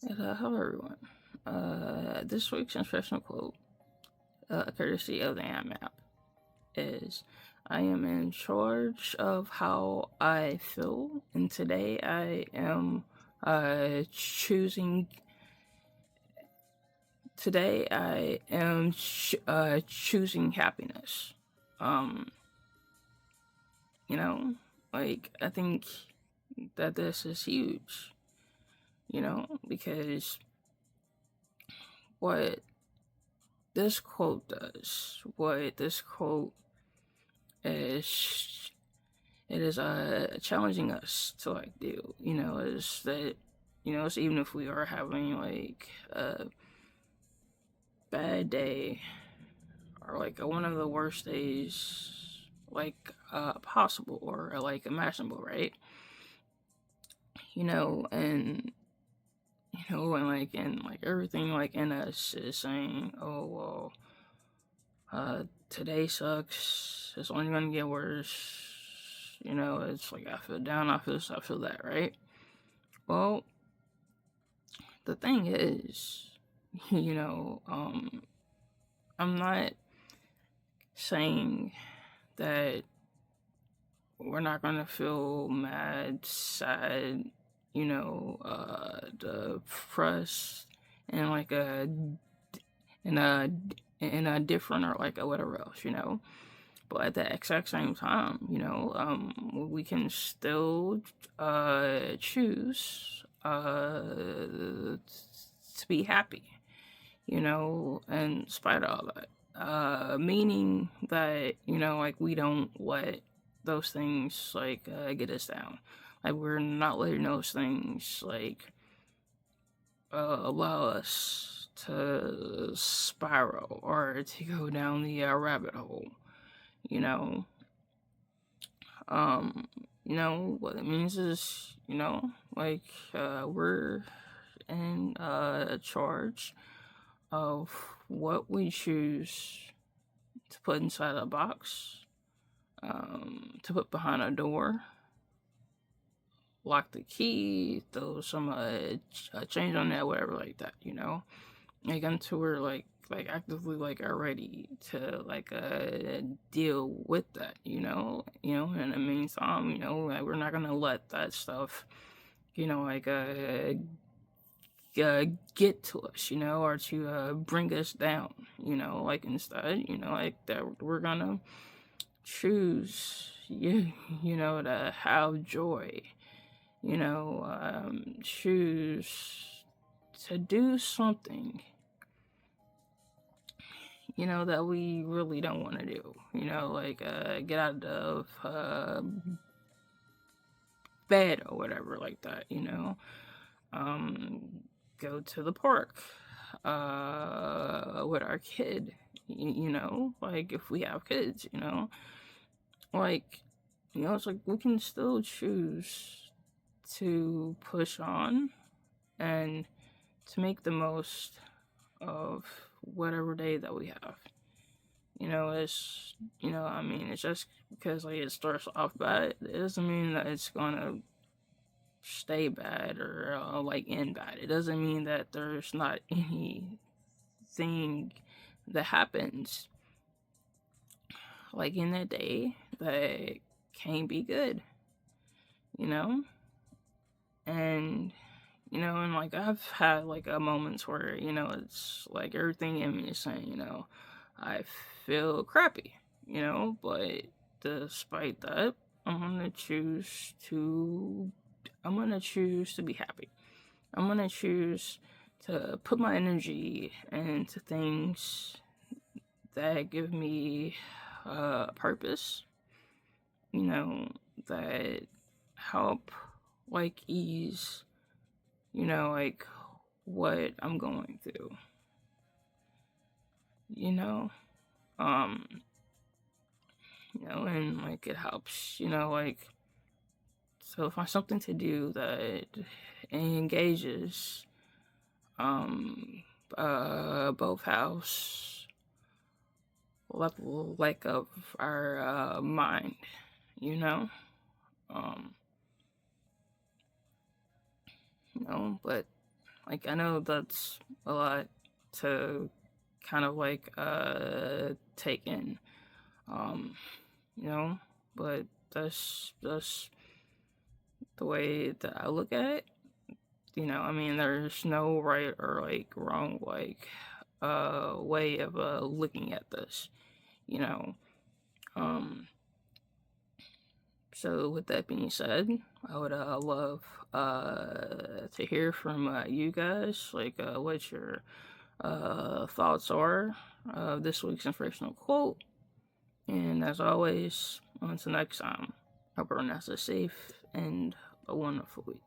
Hello everyone. This week's inspirational quote, courtesy of the AM app, is I am in charge of how I feel, and today I am choosing. Today I am choosing happiness. Um, you know, I think that this is huge. Because what this quote does, what this quote is, it is challenging us to do. Is that it's even if we are having a bad day or one of the worst days possible or imaginable, right? And and everything in us is saying, oh well, today sucks. It's only gonna get worse. It's I feel down. I feel that, right? Well, the thing is, I'm not saying that we're not gonna feel mad, sad, depressed, and in a different or a whatever else, But at the exact same time, we can still choose to be happy, in spite of all that. Meaning that, we don't let those things get us down. We're not letting those things allow us to spiral or to go down the rabbit hole. you know what it means is, we're in charge of what we choose to put inside a box, to put behind a door, lock the key, throw some change on that, whatever like that, until we're actively are ready to deal with that, in the meantime, we're not gonna let that stuff, get to us, or to bring us down, instead, that we're gonna choose, to have joy, choose to do something, that we really don't want to do, get out of bed or whatever like that, go to the park with our kid, if we have kids, it's we can still choose to push on and to make the most of whatever day that we have. It's just because it starts off bad, it doesn't mean that it's gonna stay bad or end bad. It doesn't mean that there's not anything that happens in that day that can be good, and and I've had moments where it's everything in me is saying I feel crappy, but despite that, I'm gonna choose to be happy. I'm gonna choose to put my energy into things that give me purpose, that help ease, what I'm going through, um, and it helps, so find something to do that engages both halves of our mind, um but Like, I know that's a lot to kind of like take in, um, you know, but that's the way that I look at it. You know, I mean, there's no right or like wrong like way of looking at this, you know. Um, so with that being said, I would love to hear from you guys, like what your thoughts are of this week's inspirational quote. And as always, until next time, hope everyone has a safe and a wonderful week.